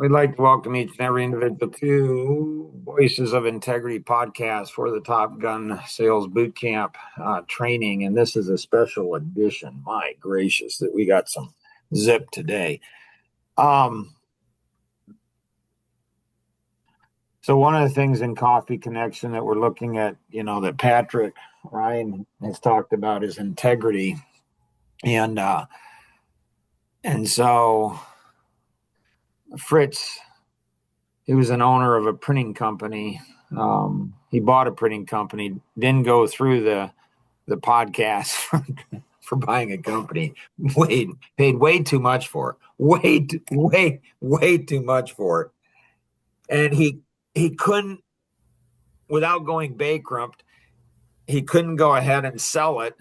We'd like to welcome each and every individual to Voices of Integrity podcast for the Top Gun Sales Boot Camp training. And this is a special edition. My gracious, that we got some zip today. So one of the things in Coffee Connection that we're looking at, that Patrick Ryan has talked about is integrity. And so Fritz, he was an owner of a printing company. He bought a printing company, didn't go through the podcast for buying a company. Paid way too much for it. Way too much for it. And he couldn't, without going bankrupt, he couldn't go ahead and sell it.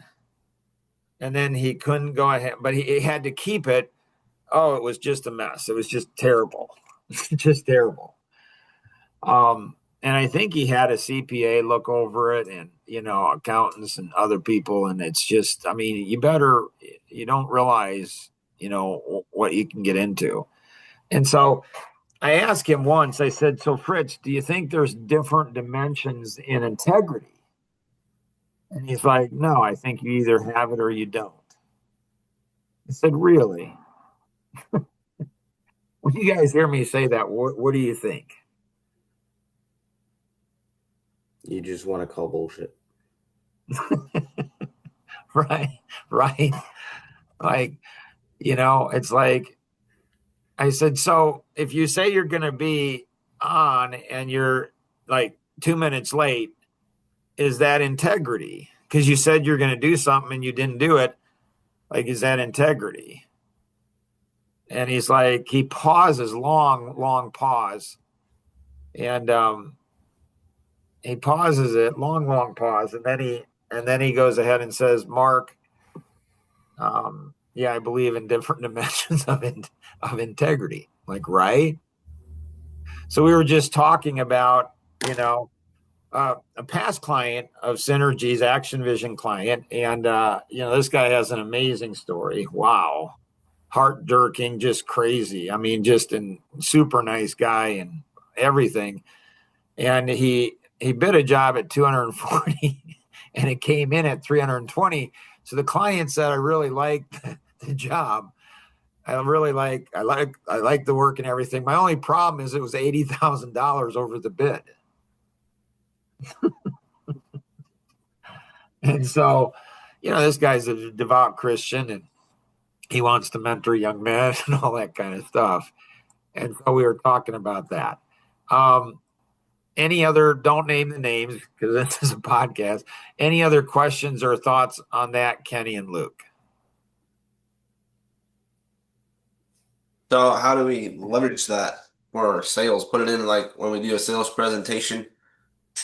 And then he couldn't go ahead, but he had to keep it. Oh, it was just a mess. It was just terrible. Just terrible. And I think he had a CPA look over it and, accountants and other people. And it's just, you don't realize, what you can get into. And so I asked him once, I said, so Fritz, do you think there's different dimensions in integrity? And he's like, no, I think you either have it or you don't. I said, really? When you guys hear me say that, what do you think? You just want to call bullshit. Right. Like, it's like, I said, so if you say you're going to be on and you're like 2 minutes late, is that integrity? Because you said you're going to do something and you didn't do it. Like, is that integrity? And he's like, he pauses, long pause. And he pauses it, long pause. And then he goes ahead and says, Mark, yeah, I believe in different dimensions of integrity. Like, right? So we were just talking about, a past client of Synergy's Action Vision client. And, this guy has an amazing story. Wow. Heart-jerking, just crazy. Just a super nice guy and everything. And he bid a job at 240 and it came in at 320. So the client said, I really like the job. I like the work and everything. My only problem is it was $80,000 over the bid. And so, this guy's a devout Christian and he wants to mentor young men and all that kind of stuff. And so we were talking about that. Any other, don't name the names because this is a podcast. Any other questions or thoughts on that, Kenny and Luke? So how do we leverage that for our sales? Put it in like when we do a sales presentation,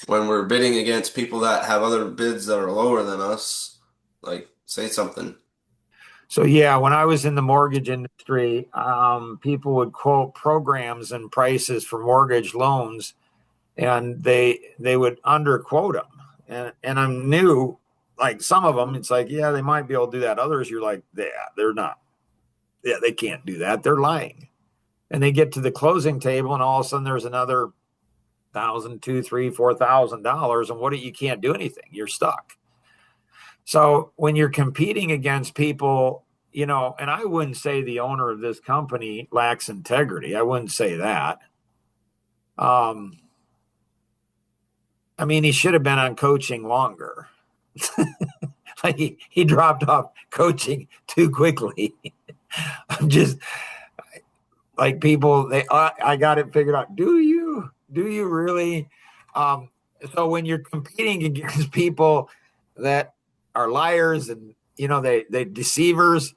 when we're bidding against people that have other bids that are lower than us, like say something. So yeah, when I was in the mortgage industry, people would quote programs and prices for mortgage loans, and they would underquote them. And I knew, like some of them, it's like, yeah, they might be able to do that. Others, you're like, yeah, they're not. Yeah, they can't do that. They're lying. And they get to the closing table, and all of a sudden there's another $1,000, $2,000, $3,000, $4,000, and you can't do anything. You're stuck. So when you're competing against people, and I wouldn't say the owner of this company lacks integrity. I wouldn't say that. He should have been on coaching longer. Like he dropped off coaching too quickly. I'm just like people, I got it figured out. Do you really? So when you're competing against people that are liars and, they deceivers,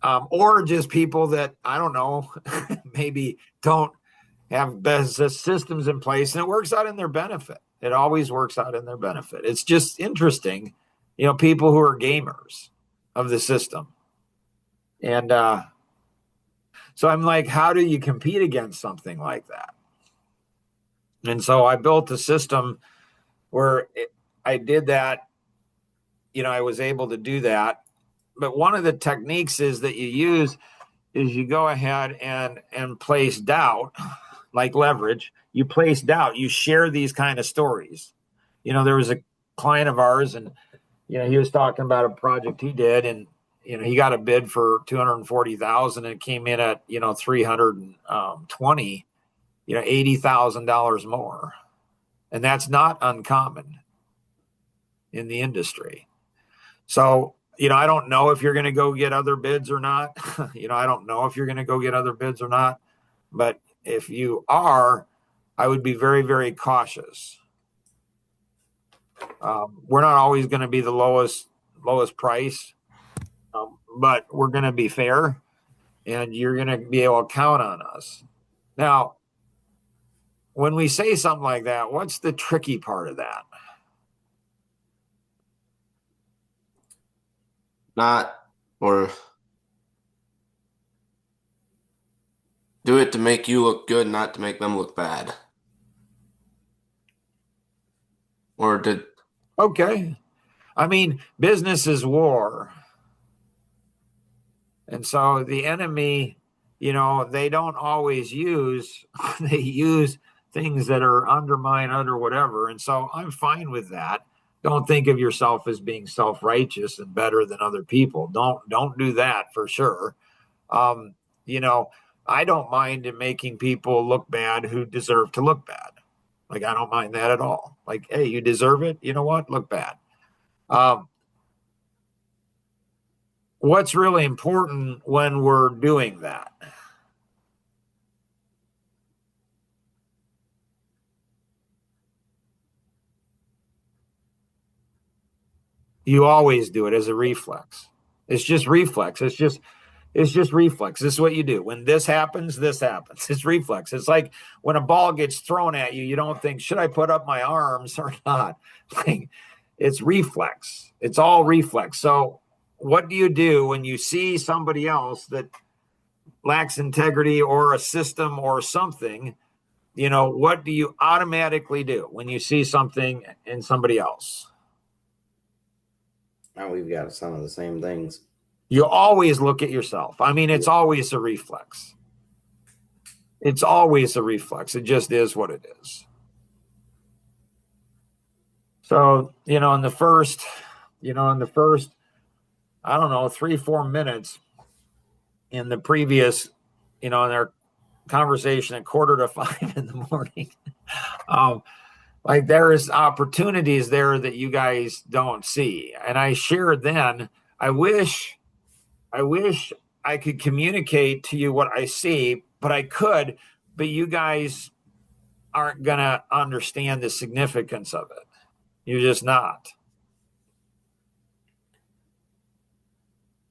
or just people that, I don't know, maybe don't have best systems in place, and it works out in their benefit. It always works out in their benefit. It's just interesting, people who are gamers of the system. And so I'm like, how do you compete against something like that? And so I built a system where I did that. I was able to do that. But one of the techniques is that you use is you go ahead and place doubt, like leverage. You place doubt. You share these kind of stories. There was a client of ours, and he was talking about a project he did, and he got a bid for 240,000, and it came in at 320, $80,000 more, and that's not uncommon in the industry. So I don't know if you're going to go get other bids or not. I don't know if you're going to go get other bids or not. But if you are, I would be very, very cautious. We're not always going to be the lowest price, but we're going to be fair, and you're going to be able to count on us. Now, when we say something like that, what's the tricky part of that? Not or do it to make you look good, not to make them look bad. Or did Okay. I mean, business is war. And so the enemy, they don't always use, they use things that are undermined or whatever. And so I'm fine with that. Don't think of yourself as being self-righteous and better than other people. Don't do that for sure. Um, I don't mind in making people look bad who deserve to look bad. Like, I don't mind that at all. Like, hey, you deserve it. You know what? Look bad. Um, what's really important when we're doing that? You always do it as a reflex. It's just reflex. It's just reflex. This is what you do. When this happens, this happens. It's reflex. It's like when a ball gets thrown at you, you don't think, should I put up my arms or not? Like, it's reflex. It's all reflex. So what do you do when you see somebody else that lacks integrity or a system or something? What do you automatically do when you see something in somebody else? Now we've got some of the same things. You always look at yourself. I mean, it's always a reflex. It's always a reflex. It just is what it is. So, in the first, I don't know, 3-4 minutes in the previous, in our conversation at 4:45 in the morning, like there is opportunities there that you guys don't see. And I shared then, I wish I could communicate to you what I see, but I could, but you guys aren't going to understand the significance of it. You're just not.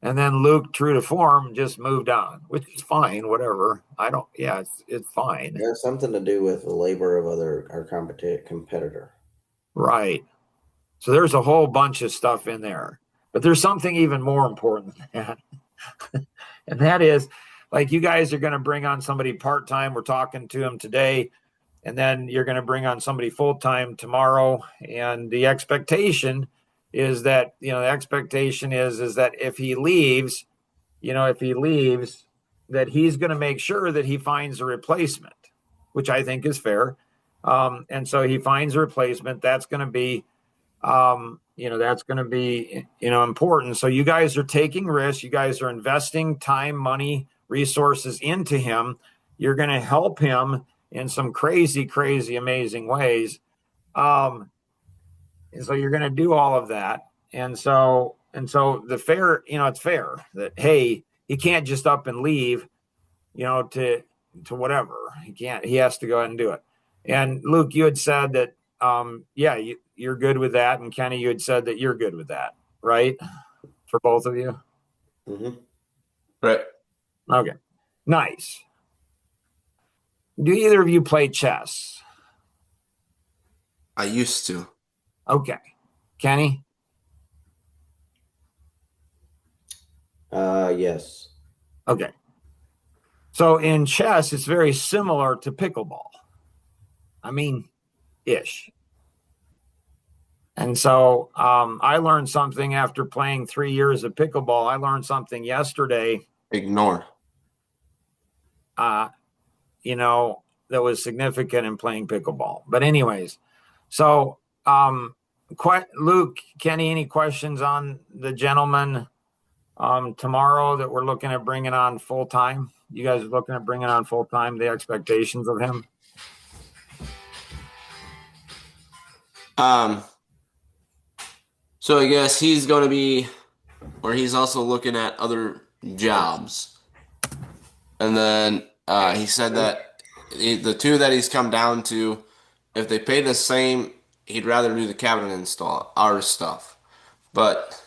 And then Luke, true to form, just moved on, which is fine, whatever. It's fine. It has something to do with the labor of our competitor. Right. So there's a whole bunch of stuff in there. But there's something even more important than that. And that is, like, you guys are going to bring on somebody part-time. We're talking to him today. And then you're going to bring on somebody full-time tomorrow. And the expectation is that, is that if he leaves, that he's going to make sure that he finds a replacement, which I think is fair. And so he finds a replacement. That's going to be, important. So you guys are taking risks. You guys are investing time, money, resources into him. You're going to help him in some crazy, crazy, amazing ways. And so you're going to do all of that. And so the fair, it's fair that, hey, he can't just up and leave, to whatever. He has to go ahead and do it. And Luke, you had said that, you're good with that. And Kenny, you had said that you're good with that, right? For both of you? Mm-hmm. Right. Okay. Nice. Do either of you play chess? I used to. Okay. Kenny? Yes. Okay. So in chess, it's very similar to pickleball. I mean, ish. And so I learned something after playing 3 years of pickleball. I learned something yesterday. Ignore. that was significant in playing pickleball. But anyways, so Luke, Kenny, any questions on the gentleman tomorrow that we're looking at bringing on full time? You guys are looking at bringing on full time, the expectations of him? So I guess he's going to be, or he's also looking at other jobs. And then he said that the two that he's come down to, if they pay the same, he'd rather do the cabinet install, our stuff. But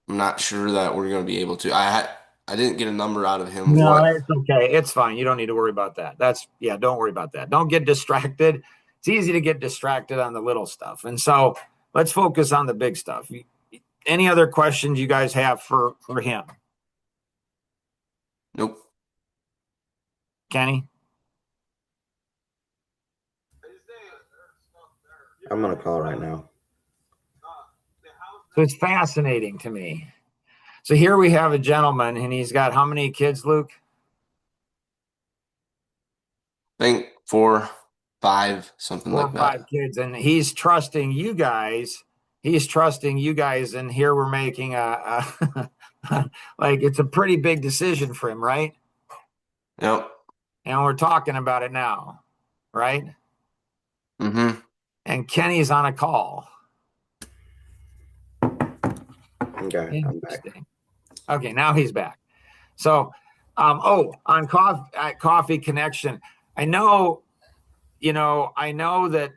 I'm not sure that we're going to be able to. I didn't get a number out of him. No, What? it's okay. It's fine. You don't need to worry about that. Don't worry about that. Don't get distracted. It's easy to get distracted on the little stuff. And so let's focus on the big stuff. Any other questions you guys have for him? Nope. Kenny? I'm gonna call right now. So it's fascinating to me. So here we have a gentleman, and he's got how many kids, Luke? I think 4, 5, something 4 or like 5 that. kids, and he's trusting you guys. And here we're making a like it's a pretty big decision for him, right? Yep. And we're talking about it now, right? Mm-hmm. And Kenny's on a call. Okay, I'm back. Okay, now he's back. So, on coffee connection, I know that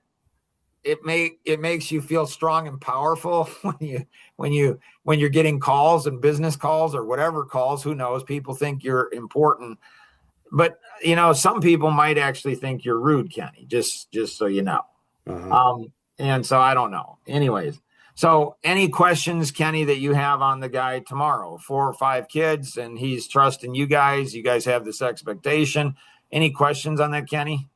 it makes you feel strong and powerful when you're getting calls and business calls or whatever calls. Who knows? People think you're important, but some people might actually think you're rude, Kenny. Just so you know. Uh-huh. And so I don't know. Anyways, so any questions, Kenny, that you have on the guy tomorrow? 4 or 5 kids, and he's trusting you guys. You guys have this expectation. Any questions on that, Kenny?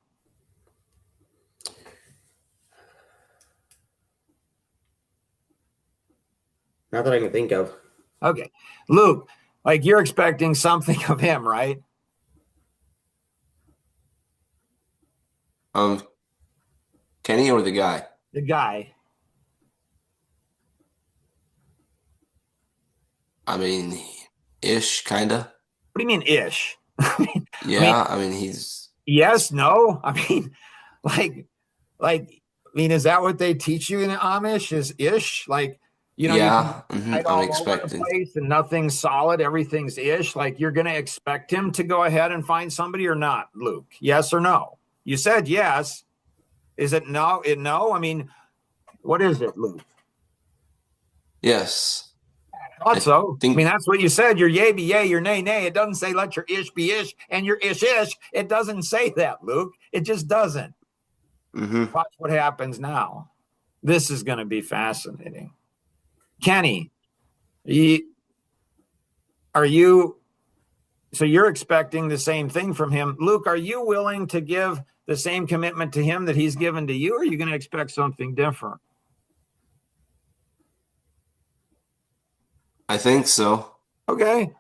Not that I can think of. Okay. Luke, like you're expecting something of him, right? Kenny or the guy? The guy. I mean, ish, kinda. What do you mean ish? Yeah, I mean he's yes, no. Is that what they teach you in Amish? Is ish? Like, you can yeah. hide I'm all over the expecting. place and nothing's solid, everything's ish. Like, you're going to expect him to go ahead and find somebody or not, Luke? Yes or no? You said yes. Is it no? No? I mean, what is it, Luke? Yes. I thought so. think- I mean, that's what you said. Your yay be yay, your nay nay. It doesn't say let your ish be ish and your ish ish. It doesn't say that, Luke. It just doesn't. Mm-hmm. Watch what happens now. This is going to be fascinating. Kenny, so you're expecting the same thing from him. Luke, are you willing to give the same commitment to him that he's given to you, or are you going to expect something different? I think so. Okay.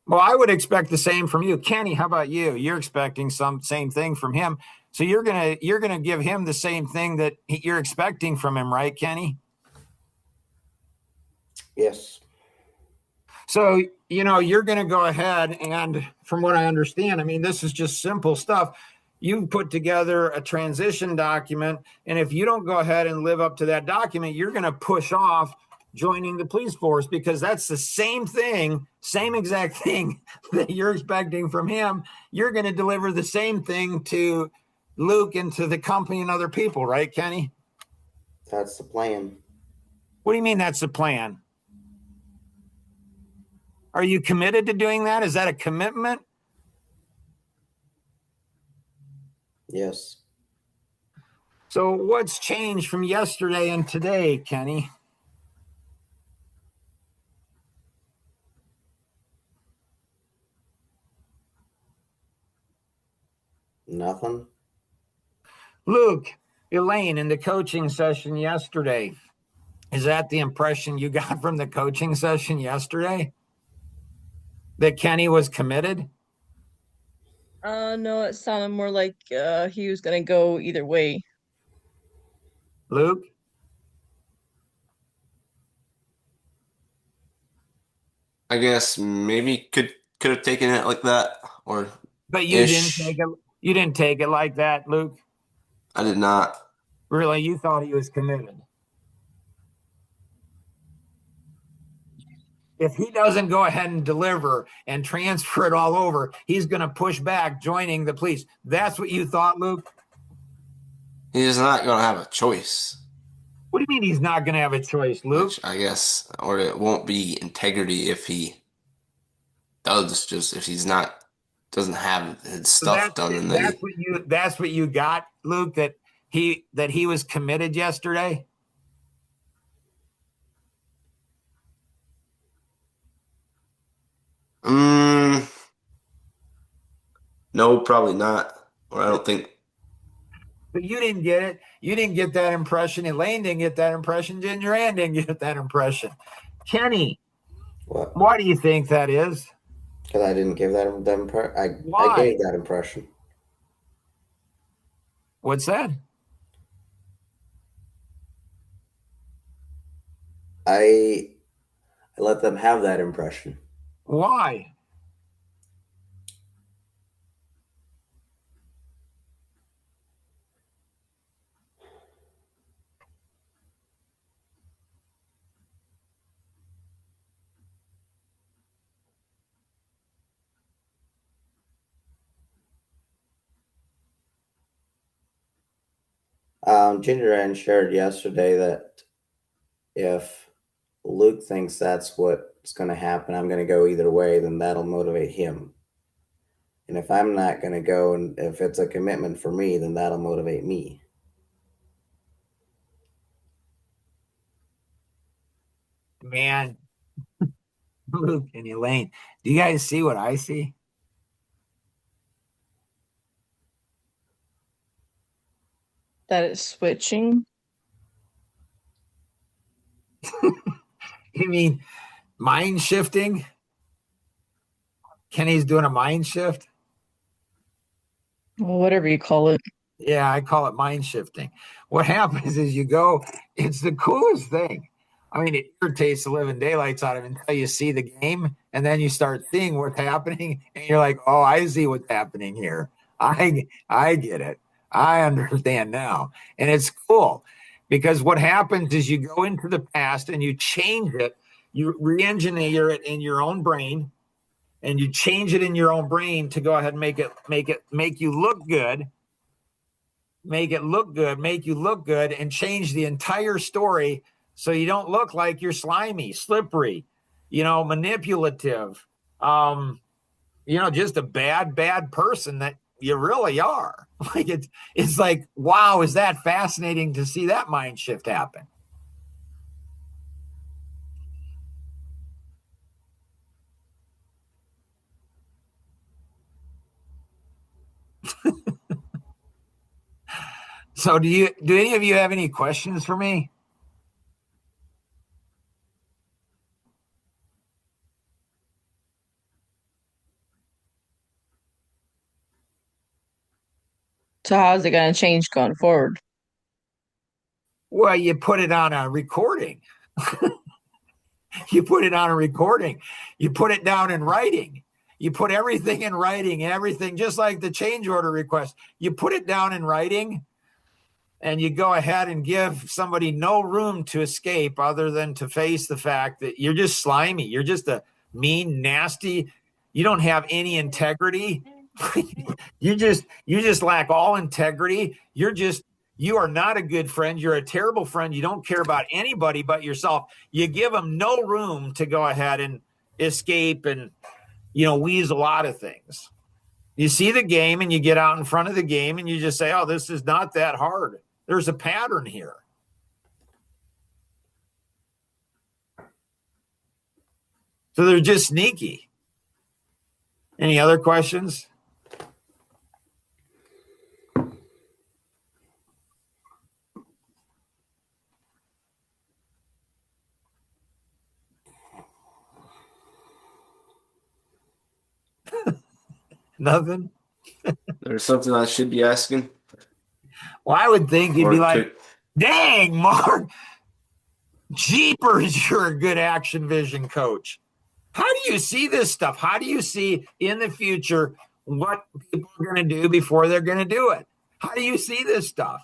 Well, I would expect the same from you. Kenny, how about you? You're expecting some same thing from him. So you're gonna give him the same thing that you're expecting from him, right, Kenny? Yes. So, you're going to go ahead and, from what I understand, I mean, this is just simple stuff. You put together a transition document, and if you don't go ahead and live up to that document, you're going to push off joining the police force, because that's the same exact thing that you're expecting from him. You're going to deliver the same thing to Luke and to the company and other people, right, Kenny? That's the plan. What do you mean that's the plan? Are you committed to doing that? Is that a commitment? Yes. So what's changed from yesterday and today, Kenny? Nothing. Luke, Elaine, in the coaching session yesterday, is that the impression you got from the coaching session yesterday? That Kenny was committed? No, it sounded more like he was gonna go either way. Luke? I guess maybe could have taken it like that or But ish. you didn't take it like that, Luke. I did not. Really, you thought he was committed. If he doesn't go ahead and deliver and transfer it all over, he's going to push back, joining the police. That's what you thought, Luke? He's not gonna have a choice, What do you mean he's not going to have a choice, Luke? which I guess, or it won't be integrity if he does just if he's not doesn't have his So stuff done and then he that's what you got, Luke, that he was committed yesterday. mm, no, probably not. Or I don't think But you didn't get it. You didn't get that impression. Elaine didn't get that impression. Ginger Ann didn't get that impression. Kenny, What? why do you think that is? Because I didn't give that impression. I Why? gave that impression. What's that? I let them have that impression. Why? Ginger Ann shared yesterday that if Luke thinks that's what's going to happen, I'm going to go either way, then that'll motivate him. And if I'm not going to go, and if it's a commitment for me, then that'll motivate me. Man, Luke and Elaine, do you guys see what I see? That it's switching. You mean mind shifting? Kenny's doing a mind shift? Well, whatever you call it. Yeah, I call it mind shifting. What happens is you go, it's the coolest thing. I mean, it irritates the living daylights out of it until you see the game, and then you start seeing what's happening, and you're like, oh, I see what's happening here. I get it. I understand now. And it's cool because what happens is you go into the past and you change it, you re-engineer it in your own brain, and you change it in your own brain to go ahead and make you look good, make it look good, make you look good, and change the entire story so you don't look like you're slimy, slippery, manipulative, just a bad person that you really are. Like it's like, wow, is that fascinating to see that mind shift happen? So do any of you have any questions for me? So how's it gonna change going forward? Well, you put it on a recording. You put it on a recording. You put it down in writing. You put everything in writing, everything, just like the change order request. You put it down in writing and you go ahead and give somebody no room to escape other than to face the fact that you're just slimy. You're just a mean, nasty. You don't have any integrity. You just lack all integrity. You are not a good friend. You're a terrible friend. You don't care about anybody but yourself. You give them no room to go ahead and escape and weasel out of things. You see the game and you get out in front of the game and you just say, oh, this is not that hard. There's a pattern here. So they're just sneaky. Any other questions? Nothing? There's something I should be asking. Well, I would think you'd Or be like, dang, Mark, jeepers, you're a good action vision coach. How do you see this stuff? How do you see in the future what people are going to do before they're going to do it? How do you see this stuff?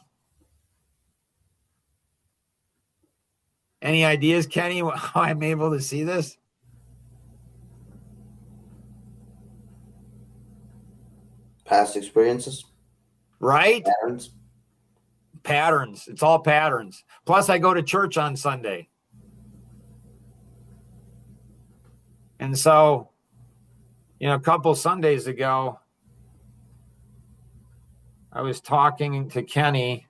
Any ideas, Kenny, how I'm able to see this? Past experiences, Right? patterns. Patterns. It's all patterns. Plus, I go to church on Sunday. And so, a couple Sundays ago, I was talking to Kenny.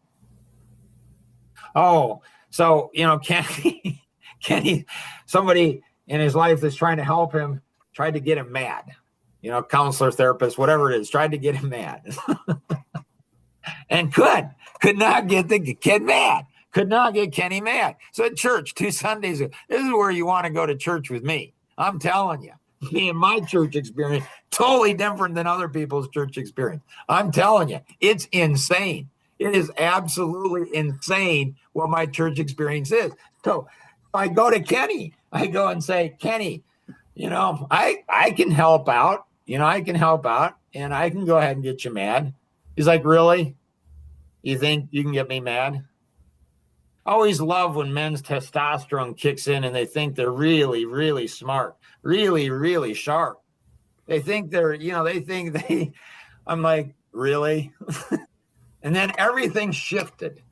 Oh, so, Kenny, somebody in his life that's trying to help him, tried to get him mad. Counselor, therapist, whatever it is, tried to get him mad. And could not get the kid mad. Could not get Kenny mad. So at church 2 Sundays ago, this is where you want to go to church with me. I'm telling you. Me and my church experience, totally different than other people's church experience. I'm telling you, it's insane. It is absolutely insane what my church experience is. So I go to Kenny. I go and say, Kenny, I can help out. I can help out, and I can go ahead and get you mad. He's like, really? You think you can get me mad? I always love when men's testosterone kicks in and they think they're really, really smart, really, really sharp. They think I'm like, really? And then everything shifted.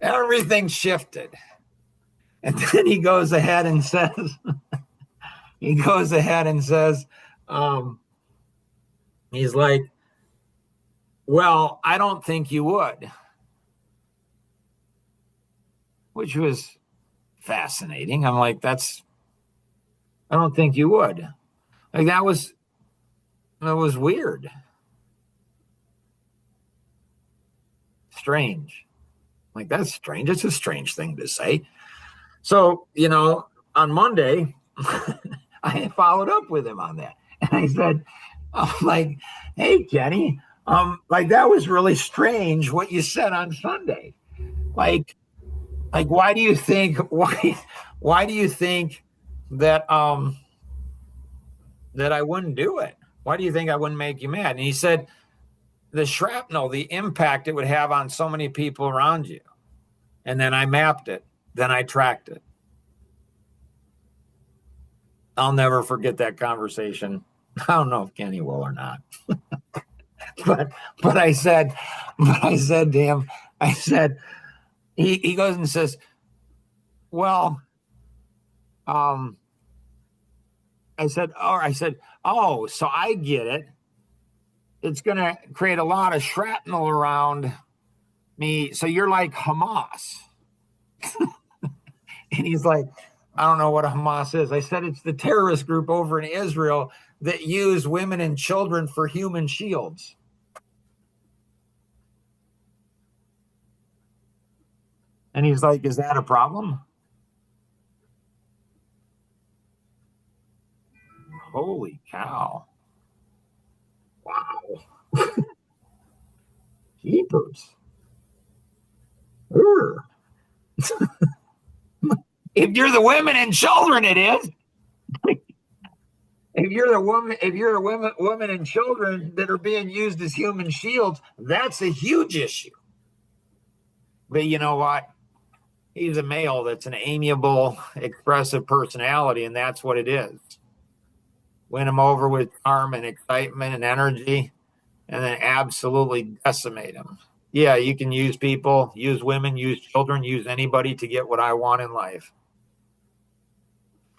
Everything shifted. And then he goes ahead and says, he's like, well, I don't think you would. Which was fascinating. I'm like, I don't think you would. Like that was weird. Strange. Like that's strange. It's a strange thing to say. So, on Monday, I followed up with him on that. And I said, I'm like, hey, Kenny, like that was really strange what you said on Sunday. Like why do you think that that I wouldn't do it? Why do you think I wouldn't make you mad? And he said, the shrapnel, the impact it would have on so many people around you. And then I mapped it. Then I tracked it. I'll never forget that conversation. I don't know if Kenny will or not. but I said to him, he goes and says, well, I said, oh, so I get it. It's going to create a lot of shrapnel around me. So you're like Hamas. And he's like, I don't know what a Hamas is. I said, it's the terrorist group over in Israel that use women and children for human shields. And he's like, is that a problem? Holy cow. Wow. Jeepers. If you're the women and children, it is. If you're the women and children that are being used as human shields, that's a huge issue. But you know what? He's a male that's an amiable, expressive personality, and that's what it is. Win him over with charm and excitement and energy, and then absolutely decimate him. Yeah, you can use people, use women, use children, use anybody to get what I want in life.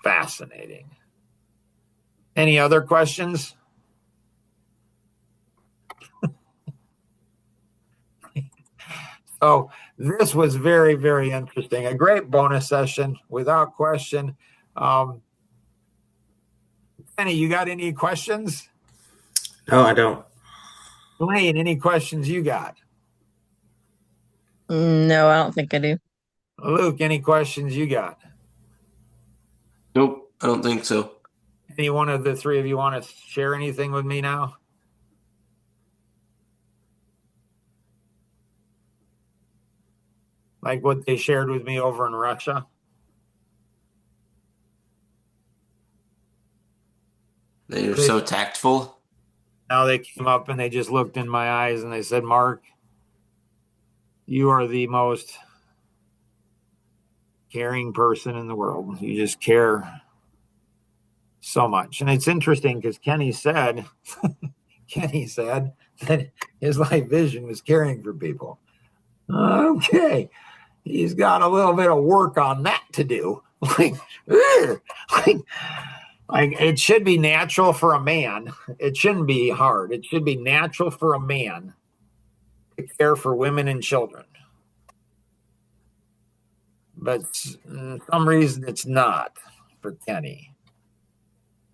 Fascinating. Any other questions? So this was very, very interesting. A great bonus session, without question. Penny, you got any questions? No, I don't. Lane, any questions you got? No, I don't think I do. Luke, any questions you got? Nope, I don't think so. Any one of the three of you want to share anything with me now? like what they shared with me over in Russia. They were so tactful. Now they came up and they just looked in my eyes and they said, Mark, you are the most caring person in the world. You just care so much. And it's interesting because Kenny said that his life vision was caring for people. Okay. He's got a little bit of work on that to do. Like it should be natural for a man. It shouldn't be hard. It should be natural for a man to care for women and children. But for some reason it's not for Kenny.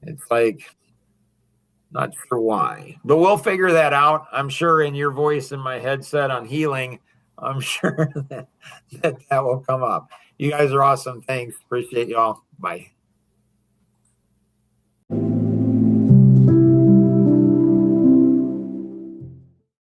It's like, not sure why. But we'll figure that out. I'm sure in your voice in my headset on healing, I'm sure that will come up. You guys are awesome. Thanks. Appreciate y'all. Bye.